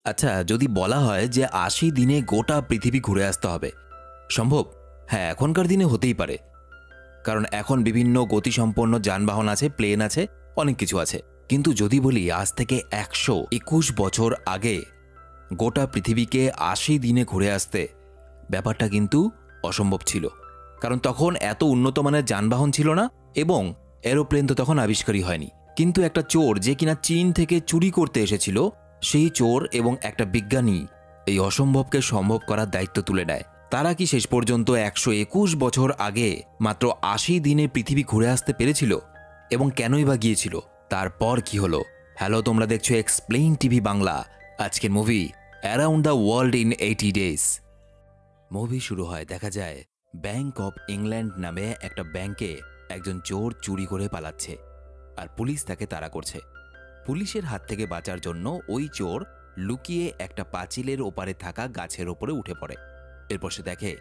আচ্ছা, যদি বলা হয় যে ৮০ দিনে গোটা পৃথিবী ঘুরে আসতে হবে, সম্ভব? হ্যাঁ, এখনকার দিনে হতেই পারে। কারণ এখন বিভিন্ন গতিসম্পন্ন যানবাহন আছে, প্লেন আছে, অনেক কিছু আছে। কিন্তু যদি বলি আজ থেকে ১২১ বছর আগে গোটা পৃথিবীকে ৮০ দিনে ঘুরে আসতে, ব্যাপারটা কিন্তু অসম্ভব ছিল। কারণ তখন এত উন্নত মানের যানবাহন ছিল না এবং এরোপ্লেন তো তখন আবিষ্কারই হয়নি। কিন্তু একটা চোর যে কিনা চীন থেকে চুরি করতে এসেছিল, সেই চোর এবং একটা বিজ্ঞানী এই অসম্ভবকে সম্ভব করার দায়িত্ব তুলে নেয়। তারা কি শেষ পর্যন্ত ১২১ বছর আগে মাত্র ৮০ দিনে পৃথিবী ঘুরে আসতে পেরেছিল? এবং কেনই বা গিয়েছিল? তারপর কি হলো? হ্যালো, তোমরা দেখছো এক্সপ্লেইন টিভি বাংলা। আজকের movie around the world in ৮০ days. Movie শুরু হয়, দেখা যায় ব্যাংক অফ ইংল্যান্ড নামে একটা ব্যাংকে একজন চোর চুরি করে পালাচ্ছে আর পুলিশ তাকে তাড়া করছে। পুলিশের হাত থেকে বাঁচার জন্য ওই চোর লুকিয়ে একটা পাঁচিলের ওপারে থাকা গাছের ওপরে উঠে পড়ে। এরপর সে দেখে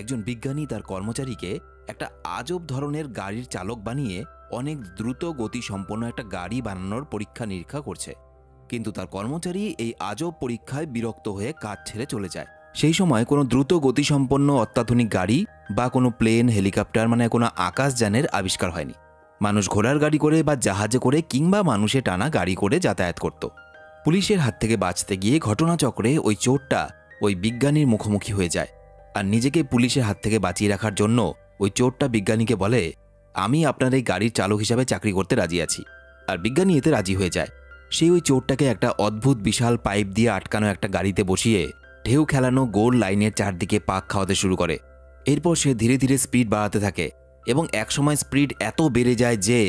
একজন বিজ্ঞানী তার কর্মচারীকে একটা আজব ধরনের গাড়ির চালক বানিয়ে অনেক দ্রুত গতি সম্পন্ন একটা গাড়ি বানানোর পরীক্ষা নিরীক্ষা করছে। কিন্তু তার কর্মচারী এই আজব পরীক্ষায় বিরক্ত হয়ে কাজ ছেড়ে চলে যায়। সেই সময় কোনো দ্রুত গতিসম্পন্ন অত্যাধুনিক গাড়ি বা কোনো প্লেন, হেলিকপ্টার মানে কোনো আকাশযানের আবিষ্কার হয়নি। মানুষ ঘোড়ার গাড়ি করে বা জাহাজে করে কিংবা মানুষে টানা গাড়ি করে যাতায়াত করত। পুলিশের হাত থেকে বাঁচতে গিয়ে ঘটনাচক্রে ওই চোরটা ওই বিজ্ঞানীর মুখোমুখি হয়ে যায় আর নিজেকে পুলিশের হাত থেকে বাঁচিয়ে রাখার জন্য ওই চোরটা বিজ্ঞানীকে বলে, আমি আপনার এই গাড়ির চালক হিসাবে চাকরি করতে রাজি আছি। আর বিজ্ঞানী এতে রাজি হয়ে যায়। সেই ওই চোরটাকে একটা অদ্ভুত বিশাল পাইপ দিয়ে আটকানো একটা গাড়িতে বসিয়ে ঢেউ খেলানো গোল লাইনের চারদিকে পাক খাওয়াতে শুরু করে। এরপর সে ধীরে ধীরে স্পিড বাড়াতে থাকে এবং একসময় স্পিড এত বেড়ে যায় যে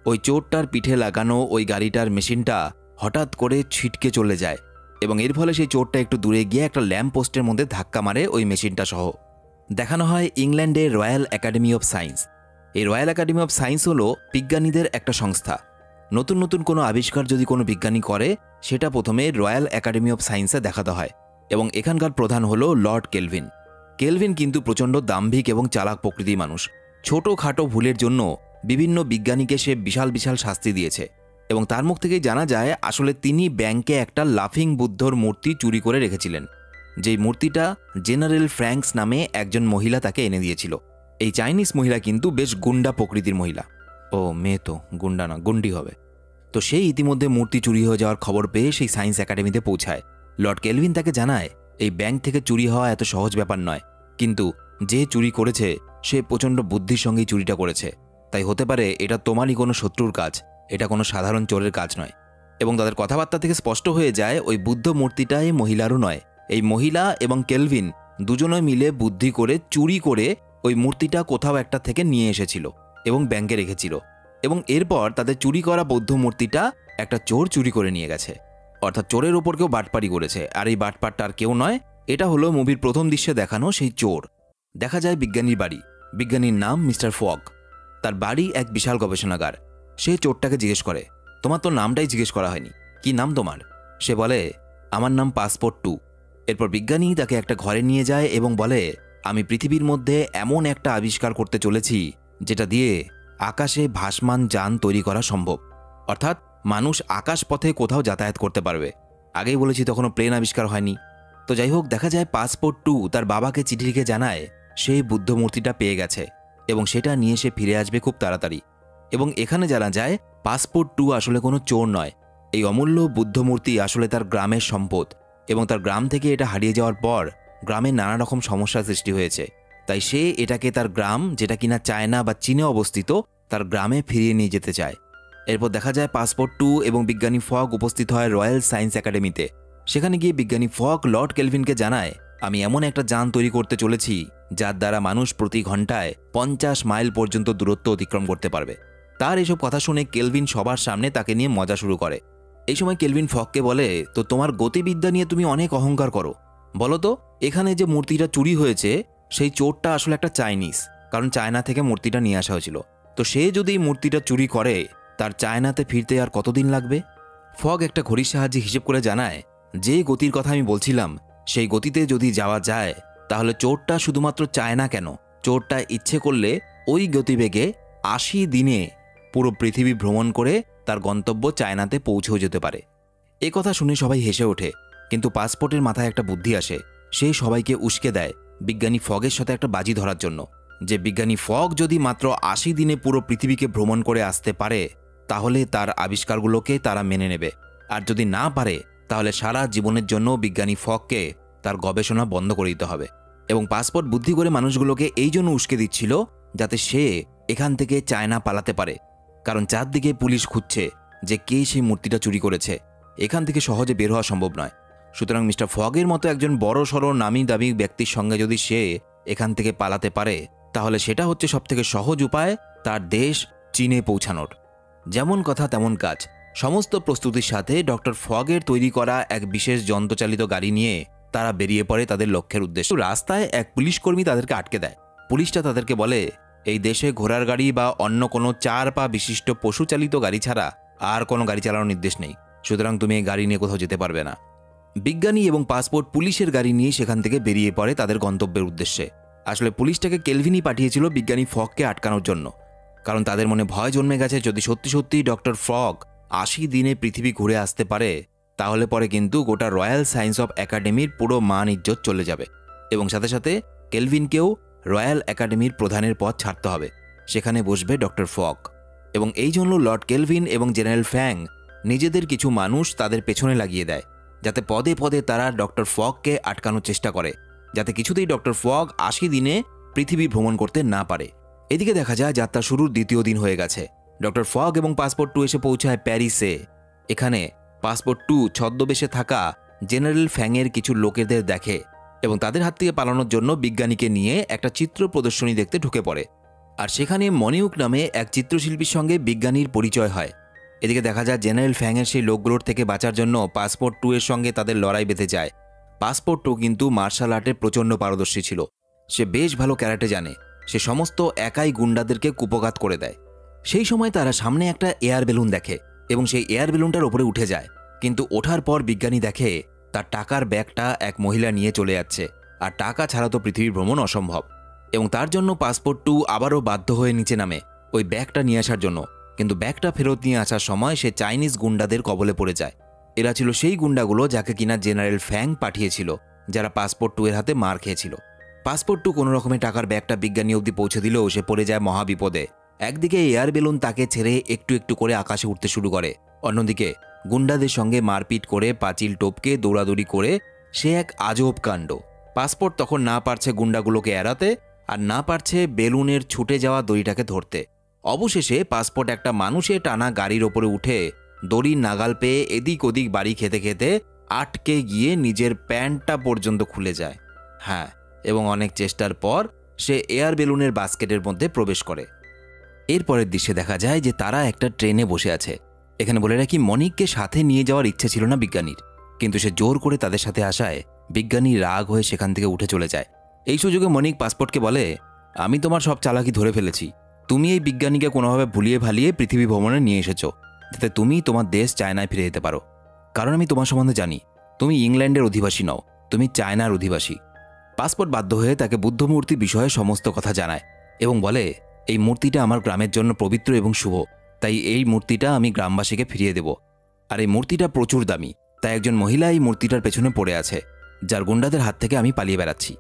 ওই চোরটার পিঠে লাগানো ওই গাড়িটার মেশিনটা হঠাৎ করে ছিটকে চলে যায় এবং এর ফলে সেই চোরটা একটু দূরে গিয়ে একটা ল্যাম্প পোস্টের মধ্যে ধাক্কা মারে ওই মেশিনটা সহ। দেখানো হয় ইংল্যান্ডের রয়্যাল একাডেমি অফ সায়েন্স। এই রয়্যাল একাডেমি অফ সায়েন্স হলো বিজ্ঞানীদের একটা সংস্থা। নতুন নতুন কোনো আবিষ্কার যদি কোনো বিজ্ঞানী করে, সেটা প্রথমে রয়্যাল একাডেমি অফ সায়েন্সে দেখাতে হয় এবং এখানকার প্রধান হলো লর্ড কেলভিন। কেলভিন কিন্তু প্রচণ্ড দাম্ভিক এবং চালাক প্রকৃতির মানুষ। ছোটোখাটো ভুলের জন্য বিভিন্ন বিজ্ঞানীকে সে বিশাল বিশাল শাস্তি দিয়েছে এবং তার মুখ থেকেই জানা যায় আসলে তিনি ব্যাংকে একটা লাফিং বুদ্ধর মূর্তি চুরি করে রেখেছিলেন, যেই মূর্তিটা জেনারেল ফ্র্যাঙ্কস নামে একজন মহিলা তাকে এনে দিয়েছিল। এই চাইনিজ মহিলা কিন্তু বেশ গুন্ডা প্রকৃতির মহিলা। ও মেয়ে তো গুন্ডা না, গুন্ডি হবে। তো সেই ইতিমধ্যে মূর্তি চুরি হয়ে যাওয়ার খবর পেয়ে সেই সায়েন্স একাডেমিতে পৌঁছায়। লর্ড কেলভিন তাকে জানায় এই ব্যাংক থেকে চুরি হওয়া এত সহজ ব্যাপার নয়, কিন্তু যে চুরি করেছে সে প্রচণ্ড বুদ্ধির সঙ্গেই চুরিটা করেছে। তাই হতে পারে এটা তোমারই কোনো শত্রুর কাজ, এটা কোনো সাধারণ চোরের কাজ নয়। এবং তাদের কথাবার্তা থেকে স্পষ্ট হয়ে যায় ওই বুদ্ধ মূর্তিটা এই মহিলারও নয়। এই মহিলা এবং কেলভিন দুজনে মিলে বুদ্ধি করে চুরি করে ওই মূর্তিটা কোথাও একটা থেকে নিয়ে এসেছিল এবং ব্যাংকে রেখেছিল এবং এরপর তাদের চুরি করা বৌদ্ধ মূর্তিটা একটা চোর চুরি করে নিয়ে গেছে। অর্থাৎ চোরের ওপর কেউ বাটপাড়ি করেছে, আর এই বাটপাড়টা আর কেউ নয়, এটা হলো মুভির প্রথম দৃশ্যে দেখানো সেই চোর। দেখা যায় বিজ্ঞানীর বাড়ি। বিজ্ঞানীর নাম মিস্টার ফগ। তার বাড়ি এক বিশাল গবেষণাগার। সে চোরটাকে জিজ্ঞেস করে, তোমার তো নামটাই জিজ্ঞেস করা হয়নি, কি নাম তোমার? সে বলে, আমার নাম পাসপোর্ট 2। এরপর বিজ্ঞানী তাকে একটা ঘরে নিয়ে যায় এবং বলে, আমি পৃথিবীর মধ্যে এমন একটা আবিষ্কার করতে চলেছি যেটা দিয়ে আকাশে ভাসমান যান তৈরি করা সম্ভব। অর্থাৎ মানুষ আকাশপথে কোথাও যাতায়াত করতে পারবে। আগেই বলেছি তখনও প্লেন আবিষ্কার হয়নি। তো যাই হোক, দেখা যায় পাসপোর্ট 2 তার বাবাকে চিঠি লিখে জানায় সেই বুদ্ধ মূর্তিটা পেয়ে গেছে এবং সেটা নিয়ে সে ফিরে আসবে খুব তাড়াতাড়ি। এবং এখানে জানা যায় পাসপোর্ট 2 আসলে কোনো চোর নয়। এই অমূল্য বুদ্ধ মূর্তি আসলে তার গ্রামের সম্পদ এবং তার গ্রাম থেকে এটা হারিয়ে যাওয়ার পর গ্রামে নানা রকম সমস্যার সৃষ্টি হয়েছে। তাই সে এটাকে তার গ্রাম, যেটা কিনা চায়না বা চীনে অবস্থিত, তার গ্রামে ফিরিয়ে নিয়ে যেতে চায়। এরপর দেখা যায় পাসপোর্ট 2 এবং বিজ্ঞানী ফগ উপস্থিত হয় রয়্যাল সায়েন্স একাডেমিতে। সেখানে গিয়ে বিজ্ঞানী ফগ লর্ড কেলভিনকে জানায়, আমি এমন একটা যান তৈরি করতে চলেছি যার দ্বারা মানুষ প্রতি ঘন্টায় 50 মাইল পর্যন্ত দূরত্ব অতিক্রম করতে পারবে। তার এসব কথা শুনে কেলভিন সবার সামনে তাকে নিয়ে মজা শুরু করে। এই সময় কেলভিন ফগকে বলে, তো তোমার গতিবিদ্যা নিয়ে তুমি অনেক অহংকার করো, বলো তো এখানে যে মূর্তিটা চুরি হয়েছে সেই চোরটা আসলে একটা চাইনিজ, কারণ চায়না থেকে মূর্তিটা নিয়ে আসা হয়েছিল। তো সে যদি মূর্তিটা চুরি করে তার চায়নাতে ফিরতে আর কতদিন লাগবে? ফগ একটা ঘড়ির সাহায্যে হিসেব করে জানায়, যে গতির কথা আমি বলছিলাম সেই গতিতে যদি যাওয়া যায় তাহলে চোরটা শুধুমাত্র চায়না কেন, চোরটা ইচ্ছে করলে ওই গতিবেগে ৮০ দিনে পুরো পৃথিবী ভ্রমণ করে তার গন্তব্য চায়নাতে পৌঁছেও যেতে পারে। এ কথা শুনে সবাই হেসে ওঠে কিন্তু পাসপোর্টের মাথায় একটা বুদ্ধি আসে। সে সবাইকে উস্কে দেয় বিজ্ঞানী ফগের সাথে একটা বাজি ধরার জন্য, যে বিজ্ঞানী ফগ যদি মাত্র ৮০ দিনে পুরো পৃথিবীকে ভ্রমণ করে আসতে পারে তাহলে তার আবিষ্কারগুলোকে তারা মেনে নেবে, আর যদি না পারে তাহলে সারা জীবনের জন্য বিজ্ঞানী ফগকে তার গবেষণা বন্ধ করে দিতে হবে। এবং পাসপোর্ট বুদ্ধি করে মানুষগুলোকে এই জন্য উস্কে দিচ্ছিল যাতে সে এখান থেকে চায়না পালাতে পারে, কারণ চারদিকে পুলিশ খুঁজছে যে কে সেই মূর্তিটা চুরি করেছে। এখান থেকে সহজে বের হওয়া সম্ভব নয়। সুতরাং মিস্টার ফগের মতো একজন বড় সড়ো নামি দামি ব্যক্তির সঙ্গে যদি সে এখান থেকে পালাতে পারে তাহলে সেটা হচ্ছে সবথেকে সহজ উপায় তার দেশ চীনে পৌঁছানোর। যেমন কথা তেমন কাজ। সমস্ত প্রস্তুতির সাথে ডক্টর ফগের তৈরি করা এক বিশেষ যন্ত্রচালিত গাড়ি নিয়ে তারা বেরিয়ে পড়ে তাদের লক্ষ্যের উদ্দেশ্যে। রাস্তায় এক পুলিশকর্মী তাদেরকে আটকে দেয়। পুলিশটা তাদেরকে বলে, এই দেশে ঘোড়ার গাড়ি বা অন্য কোনো 4 পা বিশিষ্ট পশুচালিত গাড়ি ছাড়া আর কোনো গাড়ি চালানোর নির্দেশ নেই, সুতরাং তুমি এই গাড়ি নিয়ে কোথাও যেতে পারবে না। বিজ্ঞানী এবং পাসপোর্ট পুলিশের গাড়ি নিয়ে সেখান থেকে বেরিয়ে পড়ে তাদের গন্তব্যের উদ্দেশ্যে। আসলে পুলিশটাকে কেলভিনই পাঠিয়েছিল বিজ্ঞানী ফগকে আটকানোর জন্য, কারণ তাদের মনে ভয় জন্মে গেছে যদি সত্যি সত্যি ডক্টর ফগ ৮০ দিনে পৃথিবী ঘুরে আসতে পারে তাহলে পরে কিন্তু গোটা রয়্যাল সায়েন্স অফ একাডেমির পুরো মান ইজ্জত চলে যাবে, এবং সাথে সাথে কেলভিনকেও রয়্যাল একাডেমির প্রধানের পদ ছাড়তে হবে। সেখানে বসবে ডক্টর ফগ। এবং এই জন্য লর্ড কেলভিন এবং জেনারেল ফ্যাং নিজেদের কিছু মানুষ তাদের পেছনে লাগিয়ে দেয় যাতে পদে পদে তারা ডক্টর ফগকে আটকানোর চেষ্টা করে, যাতে কিছুতেই ডক্টর ফগ ৮০ দিনে পৃথিবী ভ্রমণ করতে না পারে। এদিকে দেখা যায় যাত্রা শুরুর দ্বিতীয় দিন হয়ে গেছে। ডক্টর ফগ এবং পাসপোর্ট 2 এসে পৌঁছায় প্যারিসে। এখানে পাসপোর্ট 2 ছদ্মবেশে থাকা জেনারেল ফ্যাংয়ের কিছু লোকেদের দেখে এবং তাদের হাত থেকে পালানোর জন্য বিজ্ঞানীকে নিয়ে একটা চিত্র প্রদর্শনী দেখতে ঢুকে পড়ে। আর সেখানে মনিউক নামে এক চিত্রশিল্পীর সঙ্গে বিজ্ঞানীর পরিচয় হয়। এদিকে দেখা যায় জেনারেল ফ্যাংয়ের সেই লোকগুলোর থেকে বাঁচার জন্য পাসপোর্ট 2 এর সঙ্গে তাদের লড়াই বেঁধে যায়। পাসপোর্ট 2 কিন্তু মার্শাল আর্টে প্রচণ্ড পারদর্শী ছিল। সে বেশ ভালো ক্যারাটে জানে। সে সমস্ত একাই গুন্ডাদেরকে কুপঘাত করে দেয়। সেই সময় তারা সামনে একটা এয়ার বেলুন দেখে এবং সেই এয়ার বেলুনটার উপরে উঠে যায়, কিন্তু ওঠার পর বিজ্ঞানী দেখে তার টাকার ব্যাগটা এক মহিলা নিয়ে চলে যাচ্ছে, আর টাকা ছাড়া তো পৃথিবী ভ্রমণ অসম্ভব। এবং তার জন্য পাসপোর্ট 2 আবারও বাধ্য হয়ে নিচে নামে ওই ব্যাগটা নিয়ে আসার জন্য, কিন্তু ব্যাগটা ফেরত নিয়ে আসার সময় সে চাইনিজ গুন্ডাদের কবলে পড়ে যায়। এরা ছিল সেই গুন্ডাগুলো যাকে কিনা জেনারেল ফ্যাং পাঠিয়েছিল, যারা পাসপোর্ট 2 এর হাতে মার খেয়েছিল। পাসপোর্ট 2 কোনো রকমে টাকার ব্যাগটা বিজ্ঞানী অবধি পৌঁছে দিলেও সে পড়ে যায় মহাবিপদে। একদিকে এয়ার বেলুন তাকে ছেড়ে একটু একটু করে আকাশে উঠতে শুরু করে, অন্যদিকে গুন্ডাদের সঙ্গে মারপিট করে পাঁচিল টপকে দৌড়াদৌড়ি করে সে এক আজব কাণ্ড। পাসপোর্ট তখন না পারছে গুন্ডাগুলোকে এড়াতে, আর না পারছে বেলুনের ছুটে যাওয়া দড়িটাকে ধরতে। অবশেষে পাসপোর্ট একটা মানুষের টানা গাড়ির ওপরে উঠে দড়ির নাগাল পেয়ে এদিক ওদিক বাড়ি খেতে খেতে আটকে গিয়ে নিজের প্যান্টটা পর্যন্ত খুলে যায়। হ্যাঁ, এবং অনেক চেষ্টার পর সে এয়ার বেলুনের বাস্কেটের মধ্যে প্রবেশ করে। এরপরের দৃশ্যে দেখা যায় যে তারা একটা ট্রেনে বসে আছে। এখানে বলে রাখি, মনিককে সাথে নিয়ে যাওয়ার ইচ্ছে ছিল না বিজ্ঞানীর, কিন্তু সে জোর করে তাদের সাথে আসায় বিজ্ঞানী রাগ হয়ে সেখান থেকে উঠে চলে যায়। এই সুযোগে মনিক পাসপোর্টকে বলে, আমি তোমার সব চালাকি ধরে ফেলেছি। তুমি এই বিজ্ঞানীকে কোনোভাবে ভুলিয়ে ভালিয়ে পৃথিবী ভ্রমণে নিয়ে এসেছো যাতে তুমি তোমার দেশ চায়নায় ফিরে যেতে পারো, কারণ আমি তোমার সম্বন্ধে জানি তুমি ইংল্যান্ডের অধিবাসী নও, তুমি চায়নার অধিবাসী। পাসপোর্ট বাধ্য হয়ে তাকে বুদ্ধ মূর্তি বিষয়ে সমস্ত কথা জানায় এবং বলে, এই মূর্তিটা আমার গ্রামের জন্য পবিত্র এবং শুভ, তাই এই মূর্তিটা আমি গ্রামবাসীকে ফিরিয়ে দেব। আর এই মূর্তিটা প্রচুর দামি, তাই একজন মহিলা এই মূর্তিটার পেছনে পড়ে আছে, যার গুন্ডাদের হাত থেকে আমি পালিয়ে বেড়াচ্ছি।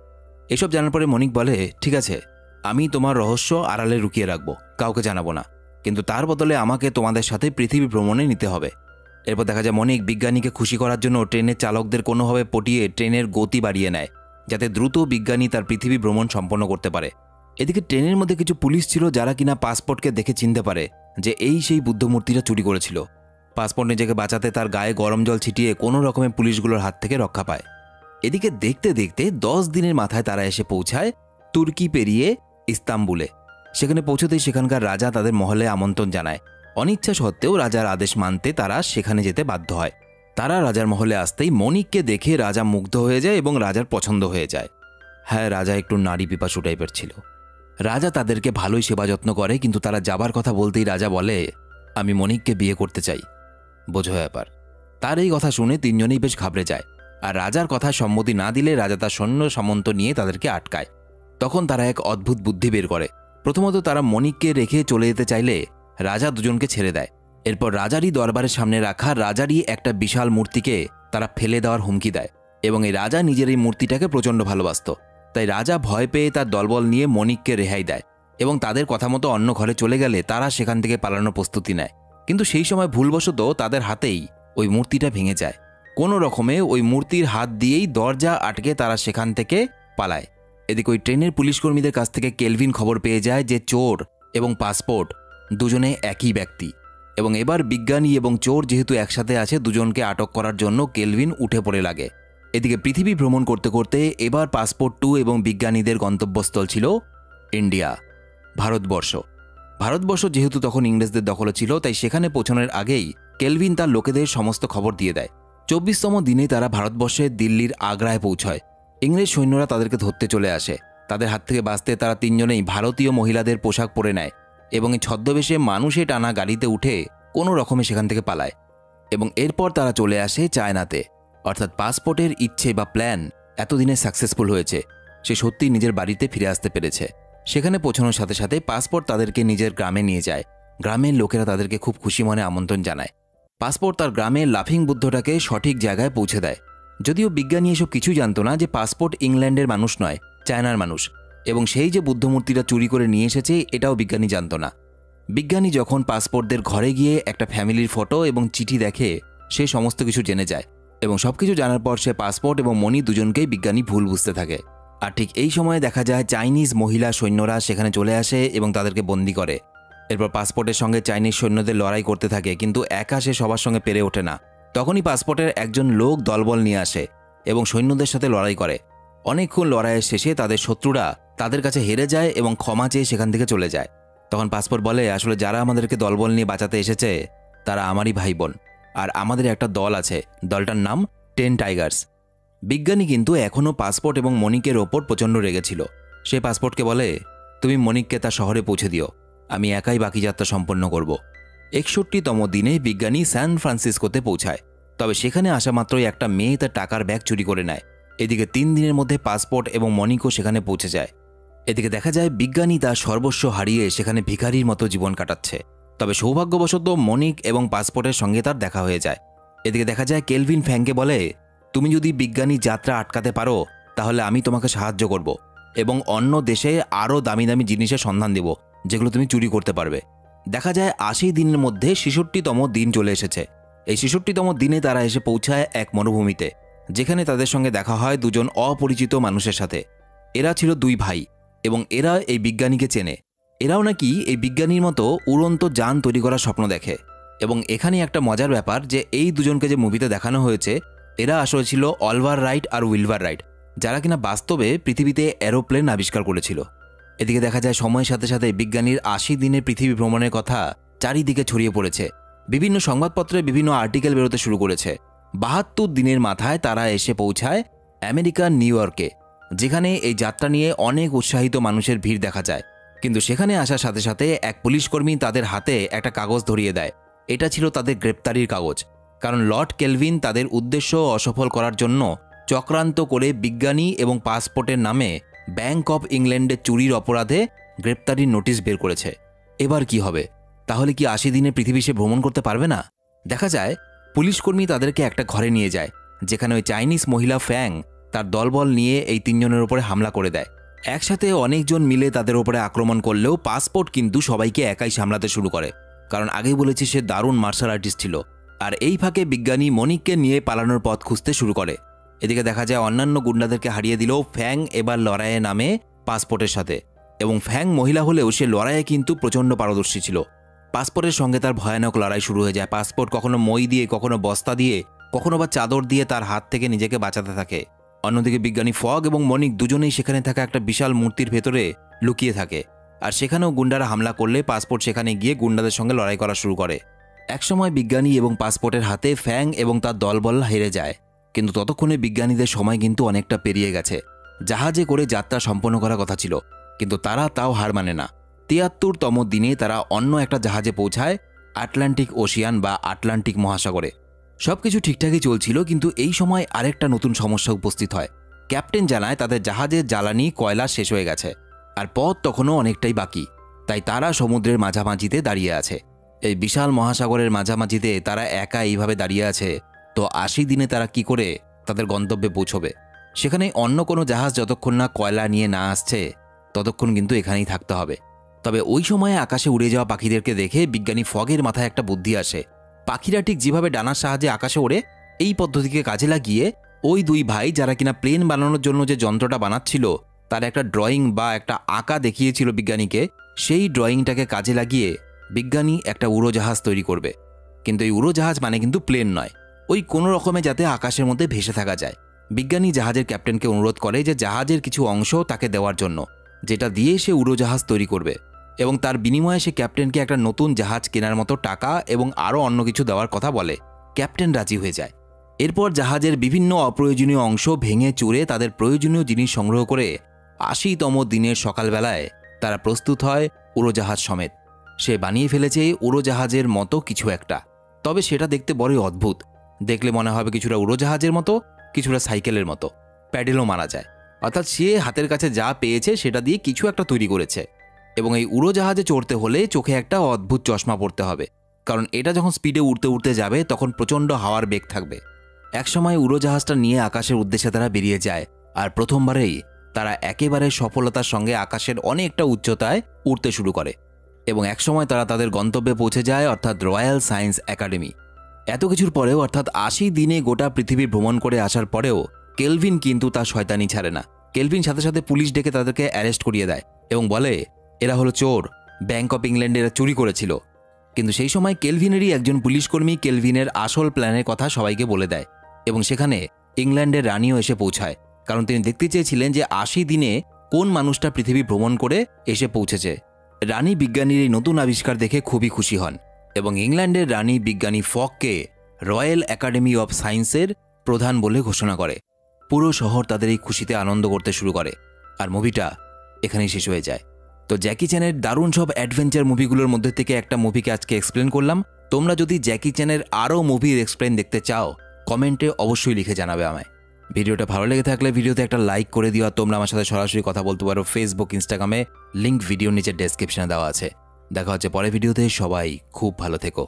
এসব জানার পরে মনিক বলে, ঠিক আছে, আমি তোমার রহস্য আড়ালে লুকিয়ে রাখবো, কাউকে জানাবো না, কিন্তু তার বদলে আমাকে তোমাদের সাথে পৃথিবী ভ্রমণে নিতে হবে। এরপর দেখা যায় মনিক বিজ্ঞানীকে খুশি করার জন্য ট্রেনের চালকদের কোনোভাবে পটিয়ে ট্রেনের গতি বাড়িয়ে নেয় যাতে দ্রুত বিজ্ঞানী তার পৃথিবী ভ্রমণ সম্পন্ন করতে পারে। এদিকে ট্রেনের মধ্যে কিছু পুলিশ ছিল যারা কিনা পাসপোর্টকে দেখে চিনতে পারে যে এই সেই বুদ্ধ মূর্তিটা চুরি করেছিল। পাসপোর্ট নিজেকে বাঁচাতে তার গায়ে গরম জল ছিটিয়ে কোনো রকমের পুলিশগুলোর হাত থেকে রক্ষা পায়। এদিকে দেখতে দেখতে 10 দিনের মাথায় তারা এসে পৌঁছায় তুর্কি পেরিয়ে ইস্তাম্বুলে। সেখানে পৌঁছতেই সেখানকার রাজা তাদের মহলে আমন্ত্রণ জানায়। অনিচ্ছা সত্ত্বেও রাজার আদেশ মানতে তারা সেখানে যেতে বাধ্য হয়। তারা রাজার মহলে আসতেই মনিককে দেখে রাজা মুগ্ধ হয়ে যায় এবং রাজার পছন্দ হয়ে যায়। হ্যাঁ, রাজা একটু নারী পিপাসু টাইপের ছিল। রাজা তাদেরকে ভালোই সেবা যত্ন করে, কিন্তু তারা যাবার কথা বলতেই রাজা বলে, আমি মনিককে বিয়ে করতে চাই। বোঝো ব্যাপার। তার এই কথা শুনে তিনজনেই বেশ ঘাবড়ে যায়, আর রাজার কথায় সম্মতি না দিলে রাজা তার সৈন্য সামন্ত নিয়ে তাদেরকে আটকায়। তখন তারা এক অদ্ভুত বুদ্ধি বের করে। প্রথমত তারা মনিককে রেখে চলে যেতে চাইলে রাজা দুজনকে ছেড়ে দেয়। এরপর রাজারই দরবারের সামনে রাখা রাজারই একটা বিশাল মূর্তিকে তারা ফেলে দেওয়ার হুমকি দেয় এবং এই রাজা নিজের এই মূর্তিটাকে প্রচণ্ড ভালোবাসত। তাই রাজা ভয় পেয়ে তার দলবল নিয়ে মনিককে রেহাই দেয় এবং তাদের কথা মতো অন্য ঘরে চলে গেলে তারা সেখান থেকে পালানোর প্রস্তুতি নেয়। কিন্তু সেই সময় ভুলবশত তাদের হাতেই ওই মূর্তিটা ভেঙে যায়। কোনো রকমে ওই মূর্তির হাত দিয়েই দরজা আটকে তারা সেখান থেকে পালায়। এদিকে ওই ট্রেনের পুলিশকর্মীদের কাছ থেকে কেলভিন খবর পেয়ে যায় যে চোর এবং পাসপোর্ট দুজনে একই ব্যক্তি এবং এবার বিজ্ঞানী এবং চোর যেহেতু একসাথে আছে, দুজনকে আটক করার জন্য কেলভিন উঠে পড়ে লাগে। এদিকে পৃথিবী ভ্রমণ করতে করতে এবার পাসপোর্ট 2 এবং বিজ্ঞানীদের গন্তব্যস্থল ছিল ইন্ডিয়া, ভারতবর্ষ। ভারতবর্ষ যেহেতু তখন ইংরেজদের দখলে ছিল, তাই সেখানে পৌঁছানোর আগেই কেলভিন তার লোকেদের সমস্ত খবর দিয়ে দেয়। 24তম দিনে তারা ভারতবর্ষের দিল্লির আগ্রায় পৌঁছায়। ইংরেজ সৈন্যরা তাদেরকে ধরতে চলে আসে। তাদের হাত থেকে বাঁচতে তারা তিনজনেই ভারতীয় মহিলাদের পোশাক পরে নেয় এবং এই ছদ্মবেশে মানুষে টানা গাড়িতে উঠে কোনো রকমে সেখান থেকে পালায় এবং এরপর তারা চলে আসে চায়নাতে। অর্থাৎ পাসপোর্টের ইচ্ছে বা প্ল্যান এতদিনে সাকসেসফুল হয়েছে, সে সত্যিই নিজের বাড়িতে ফিরে আসতে পেরেছে। সেখানে পৌঁছানোর সাথে সাথে পাসপোর্ট তাদেরকে নিজের গ্রামে নিয়ে যায়। গ্রামের লোকেরা তাদেরকে খুব খুশি মনে আমন্ত্রণ জানায়। পাসপোর্ট তার গ্রামে লাফিং বুদ্ধটাকে সঠিক জায়গায় পৌঁছে দেয়। যদিও বিজ্ঞানী এসব কিছু জানতো না যে পাসপোর্ট ইংল্যান্ডের মানুষ নয়, চায়নার মানুষ, এবং সেই যে বুদ্ধমূর্তিটা চুরি করে নিয়ে এসেছে এটাও বিজ্ঞানী জানতো না। বিজ্ঞানী যখন পাসপোর্টদের ঘরে গিয়ে একটা ফ্যামিলির ফটো এবং চিঠি দেখে, সে সমস্ত কিছু জেনে যায় এবং সবকিছু জানার পর সে পাসপোর্ট এবং মণি দুজনকেই বিজ্ঞানী ভুল বুঝতে থাকে। আর ঠিক এই সময়ে দেখা যায় চাইনিজ মহিলা সৈন্যরা সেখানে চলে আসে এবং তাদেরকে বন্দি করে। এরপর পাসপোর্টের সঙ্গে চাইনিজ সৈন্যদের লড়াই করতে থাকে, কিন্তু একা সে সবার সঙ্গে পেরে ওঠে না। তখনই পাসপোর্টের একজন লোক দলবল নিয়ে আসে এবং সৈন্যদের সাথে লড়াই করে। অনেকক্ষণ লড়াইয়ের শেষে তাদের শত্রুরা তাদের কাছে হেরে যায় এবং ক্ষমা চেয়ে সেখান থেকে চলে যায়। তখন পাসপোর্ট বলে, আসলে যারা আমাদেরকে দলবল নিয়ে বাঁচাতে এসেছে তারা আমারই ভাই বোন, আর আমাদের একটা দল আছে, দলটার নাম 10 টাইগার্স। বিজ্ঞানী কিন্তু এখনও পাসপোর্ট এবং মনিকের ওপর প্রচণ্ড রেগেছিল। সে পাসপোর্টকে বলে, তুমি মনিককে তার শহরে পৌঁছে দিও, আমি একাই বাকি যাত্রা সম্পন্ন করব। 61তম দিনে বিজ্ঞানী স্যান ফ্রান্সিসকোতে পৌঁছায়। তবে সেখানে আসা মাত্রই একটা মেয়ে তার টাকার ব্যাগ চুরি করে নেয়। এদিকে 3 দিনের মধ্যে পাসপোর্ট এবং মনিকও সেখানে পৌঁছে যায়। এদিকে দেখা যায় বিজ্ঞানী তার সর্বস্ব হারিয়ে সেখানে ভিখারির মতো জীবন কাটাচ্ছে। তবে সৌভাগ্যবশত মনিক এবং পাসপোর্টের সঙ্গে তার দেখা হয়ে যায়। এদিকে দেখা যায় কেলভিন ফ্যাংকে বলে, তুমি যদি বিজ্ঞানী যাত্রা আটকাতে পারো তাহলে আমি তোমাকে সাহায্য করব এবং অন্য দেশে আরও দামি দামি জিনিসের সন্ধান দেব যেগুলো তুমি চুরি করতে পারবে। দেখা যায় 80 দিনের মধ্যে 66তম দিন চলে এসেছে। এই 66তম দিনে তারা এসে পৌঁছায় এক মরুভূমিতে, যেখানে তাদের সঙ্গে দেখা হয় দুজন অপরিচিত মানুষের সাথে। এরা ছিল 2 ভাই এবং এরা এই বিজ্ঞানীকে চেনে। এরাও নাকি এই বিজ্ঞানীর মতো উড়ন্ত যান তৈরি করার স্বপ্ন দেখে। এবং এখানে একটা মজার ব্যাপার যে এই দুজনকে যে মুভিতে দেখানো হয়েছে এরা আসলে ছিল অলিভার রাইট আর উইলবার রাইট, যারা কিনা বাস্তবে পৃথিবীতে এরোপ্লেন আবিষ্কার করেছিল। এদিকে দেখা যায় সময়ের সাথে সাথে বিজ্ঞানীর 80 দিনের পৃথিবী ভ্রমণের কথা চারিদিকে ছড়িয়ে পড়েছে। বিভিন্ন সংবাদপত্রে বিভিন্ন আর্টিকেল বেরোতে শুরু করেছে। 72 দিনের মাথায় তারা এসে পৌঁছায় আমেরিকার নিউ ইয়র্কে, যেখানে এই যাত্রা নিয়ে অনেক উৎসাহিত মানুষের ভিড় দেখা যায়। কিন্তু সেখানে আসার সাথে সাথে এক পুলিশকর্মী তাদের হাতে একটা কাগজ ধরিয়ে দেয়। এটা ছিল তাদের গ্রেপ্তারির কাগজ, কারণ লর্ড কেলভিন তাদের উদ্দেশ্য অসফল করার জন্য চক্রান্ত করে বিজ্ঞানী এবং পাসপোর্টের নামে ব্যাংক অফ ইংল্যান্ডে চুরির অপরাধে গ্রেপ্তারির নোটিশ বের করেছে। এবার কি হবে? তাহলে কি 80 দিনে পৃথিবী সে ভ্রমণ করতে পারবে না? দেখা যায় পুলিশকর্মী তাদেরকে একটা ঘরে নিয়ে যায়, যেখানে ওই চাইনিজ মহিলা ফ্যাং তার দলবল নিয়ে এই 3 জনের উপরে হামলা করে দেয়। একসাথে অনেকজন মিলে তাদের উপরে আক্রমণ করলেও পাসপোর্ট কিন্তু সবাইকে একাই সামলাতে শুরু করে, কারণ আগেই বলেছি সে দারুণ মার্শাল আর্টিস্ট ছিল। আর এই ফাঁকে বিজ্ঞানী মনিককে নিয়ে পালানোর পথ খুঁজতে শুরু করে। এদিকে দেখা যায় অন্যান্য গুন্ডাদেরকে হারিয়ে দিলেও ফ্যাং এবার লড়াইয়ে নামে পাসপোর্টের সাথে, এবং ফ্যাং মহিলা হলেও সে লড়াইয়ে কিন্তু প্রচণ্ড পারদর্শী ছিল। পাসপোর্টের সঙ্গে তার ভয়ানক লড়াই শুরু হয়ে যায়। পাসপোর্ট কখনো মই দিয়ে, কখনো বস্তা দিয়ে, কখনো বা চাদর দিয়ে তার হাত থেকে নিজেকে বাঁচাতে থাকে। অন্যদিকে বিজ্ঞানী ফগ এবং মনিক দুজনেই সেখানে থাকা একটা বিশাল মূর্তির ভেতরে লুকিয়ে থাকে। আর সেখানেও গুন্ডারা হামলা করলে পাসপোর্ট সেখানে গিয়ে গুন্ডাদের সঙ্গে লড়াই করা শুরু করে। একসময় বিজ্ঞানী এবং পাসপোর্টের হাতে ফ্যাং এবং তার দলবল হেরে যায়, কিন্তু ততক্ষণে বিজ্ঞানীদের সময় কিন্তু অনেকটা পেরিয়ে গেছে। জাহাজে করে যাত্রা সম্পন্ন করার কথা ছিল, কিন্তু তারা তাও হার মানে না। 73তম দিনে তারা অন্য একটা জাহাজে পৌঁছায় আটলান্টিক ওশিয়ান বা আটলান্টিক মহাসাগরে। সবকিছু ঠিকঠাকই চলছিল, কিন্তু এই সময় আরেকটা নতুন সমস্যা উপস্থিত হয়। ক্যাপ্টেন জানায় তাদের জাহাজের জ্বালানি কয়লা শেষ হয়ে গেছে, আর পথ তখনও অনেকটাই বাকি। তাই তারা সমুদ্রের মাঝামাঝিতে দাঁড়িয়ে আছে। এই বিশাল মহাসাগরের মাঝামাঝিতে তারা একা এইভাবে দাঁড়িয়ে আছে, তো 80 দিনে তারা কি করে তাদের গন্তব্যে পৌঁছবে? সেখানে অন্য কোনো জাহাজ যতক্ষণ না কয়লা নিয়ে না আসছে ততক্ষণ কিন্তু এখানেই থাকতে হবে। তবে ওই সময়ে আকাশে উড়ে যাওয়া পাখিদেরকে দেখে বিজ্ঞানী ফগের মাথায় একটা বুদ্ধি আসে। পাখিরা ঠিক যেভাবে ডানার সাহায্যে আকাশে ওড়ে, এই পদ্ধতিকে কাজে লাগিয়ে ওই দুই ভাই যারা কিনা প্লেন বানানোর জন্য যে যন্ত্রটা বানাচ্ছিল তার একটা ড্রয়িং বা একটা আঁকা দেখিয়েছিল বিজ্ঞানীকে, সেই ড্রয়িংটাকে কাজে লাগিয়ে বিজ্ঞানী একটা উড়োজাহাজ তৈরি করবে। কিন্তু এই উড়োজাহাজ মানে কিন্তু প্লেন নয়, ওই কোনো রকমে যাতে আকাশের মধ্যে ভেসে থাকা যায়। বিজ্ঞানী জাহাজের ক্যাপ্টেনকে অনুরোধ করে যে জাহাজের কিছু অংশ তাকে দেওয়ার জন্য, যেটা দিয়ে সে উড়োজাহাজ তৈরি করবে, এবং তার বিনিময়ে সে ক্যাপ্টেনকে একটা নতুন জাহাজ কেনার মতো টাকা এবং আরও অন্য কিছু দেওয়ার কথা বলে। ক্যাপ্টেন রাজি হয়ে যায়। এরপর জাহাজের বিভিন্ন অপ্রয়োজনীয় অংশ ভেঙে চুরে তাদের প্রয়োজনীয় জিনিস সংগ্রহ করে 80তম দিনের সকালবেলায় তারা প্রস্তুত হয় উড়োজাহাজ সমেত। সে বানিয়ে ফেলেছে উড়োজাহাজের মতো কিছু একটা, তবে সেটা দেখতে বড়ই অদ্ভুত। দেখলে মনে হবে কিছুটা উড়োজাহাজের মতো, কিছুটা সাইকেলের মতো, প্যাডেলও মারা যায়। অর্থাৎ সে হাতের কাছে যা পেয়েছে সেটা দিয়ে কিছু একটা তৈরি করেছে। এবং এই উড়োজাহাজে চড়তে হলে চোখে একটা অদ্ভুত চশমা পড়তে হবে, কারণ এটা যখন স্পিডে উড়তে উড়তে যাবে তখন প্রচণ্ড হাওয়ার বেগ থাকবে। একসময় উড়োজাহাজটা নিয়ে আকাশের উদ্দেশ্যে তারা বেরিয়ে যায়, আর প্রথমবারেই তারা একেবারে সফলতার সঙ্গে আকাশের অনেকটা উচ্চতায় উড়তে শুরু করে, এবং একসময় তারা তাদের গন্তব্যে পৌঁছে যায়, অর্থাৎ রয়্যাল সায়েন্স একাডেমি। এত কিছুর পরেও, অর্থাৎ 80 দিনে গোটা পৃথিবী ভ্রমণ করে আসার পরেও কেলভিন কিন্তু তার শয়তানি ছাড়ে না। কেলভিন সাথে সাথে পুলিশ ডেকে তাদেরকে অ্যারেস্ট করিয়ে দেয় এবং বলে এরা হলো চোর, ব্যাংক অফ ইংল্যান্ডে এরা চুরি করেছিল। কিন্তু সেই সময় কেলভিনেরই একজন পুলিশকর্মী কেলভিনের আসল প্ল্যানের কথা সবাইকে বলে দেয়, এবং সেখানে ইংল্যান্ডের রানীও এসে পৌঁছায়, কারণ তিনি দেখতে চেয়েছিলেন যে 80 দিনে কোন মানুষটা পৃথিবী ভ্রমণ করে এসে পৌঁছেছে। রানী বিজ্ঞানীর এই নতুন আবিষ্কার দেখে খুবই খুশি হন, এবং ইংল্যান্ডের রানী বিজ্ঞানী ফগকে রয়্যাল একাডেমি অফ সায়েন্সের প্রধান বলে ঘোষণা করে। পুরো শহর তাদের এই খুশিতে আনন্দ করতে শুরু করে, আর মুভিটা এখানেই শেষ হয়ে যায়। তো জ্যাকি চ্যানের দারুণ সব অ্যাডভেঞ্চার মুভিগুলোর মধ্যে থেকে একটা মুভিকে আজকে এক্সপ্লেন করলাম। তোমরা যদি জ্যাকি চ্যানের আরও মুভির এক্সপ্লেন দেখতে চাও কমেন্টে অবশ্যই লিখে জানাবে আমায়। ভিডিওটা ভালো লেগে থাকলে ভিডিওতে একটা লাইক করে দিও। তোমরা আমার সাথে সরাসরি কথা বলতে পারো ফেসবুক, ইনস্টাগ্রামে, লিঙ্ক ভিডিওর নিচে ডেসক্রিপশনে দেওয়া আছে। দেখা হচ্ছে পরের ভিডিওতে। সবাই খুব ভালো থেকো।